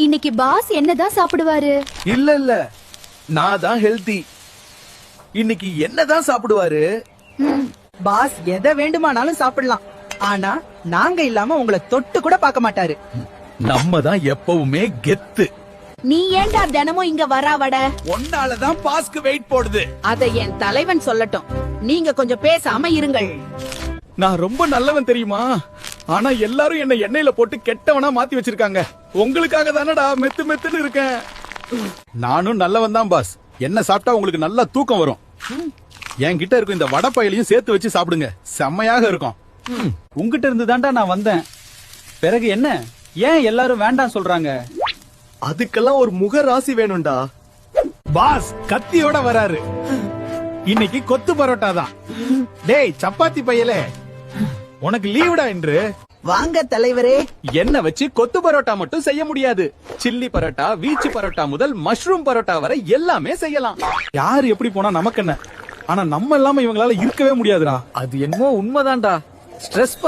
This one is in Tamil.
இன்னைக்கு பாஸ் என்னதான் சாப்பிடுவாரு? இல்ல நான் தான் ஹெல்தி. இன்னைக்கு என்னதான் சாப்பிடுவாரு? பாஸ் எதை வேண்டுமானாலும் சாப்பிடலாம், ஆனா நாங்க இல்லாம உங்களை தொட்டு கூட பார்க்க மாட்டாரு. நம்ம தான் எப்பவுமே கெத்து. நீ ஏண்டா தினமும் இங்க வராவட? ஒன்னாலதான் பாஸ்க்கு வெயிட் போடுது. அதை என் தலைவன் சொல்லட்டும். நீங்க கொஞ்சம் பேசாம இருங்கள். நான் ரொம்ப நல்லவன் தெரியுமா? ஆனா எல்லாரும் என்ன எண்ணெயில போட்டு கெட்டவனா மாத்தி வச்சிருக்காங்க. உங்களுக்காக தானடா மெத்து மெத்துன்னு இருக்கேன். நானும் நல்லவன் தான் பாஸ். என்ன சாப்பிட்டா உங்களுக்கு நல்லா தூக்கம் வரும். என்கிட்ட இருக்கும் இந்த வடை பையிலையும் சேர்த்து வச்சு சாப்பிடுங்க, செம்மையாக இருக்கும். உங்ககிட்ட இருந்து தான்டா நான் வந்தேன். பிறகு என்ன, ஏன் எல்லாரும் வேண்டாம் சொல்றாங்க? அதுக்கெல்லாம் ஒரு முக ராசி வேணும்டா. பாஸ் கத்தியோட வராரு. இன்னைக்கு கொத்து பரோட்டா தான். டேய் சப்பாத்தி பையலே, உனக்கு லீவுடா என்று. வாங்க தலைவரே. என்ன வச்சு கொத்து பரோட்டா மட்டும் செய்ய முடியாது. சில்லி பரோட்டா, வீச்சு பரோட்டா முதல் மஷ்ரூம் பரோட்டா வரை எல்லாமே செய்யலாம். யாரு எப்படி போனா நமக்கு என்ன, ஆனா நம்ம இல்லாம இவங்களால இருக்கவே முடியாதுடா. அது என்னமோ உண்மைதான்டா. ஸ்ட்ரெஸ்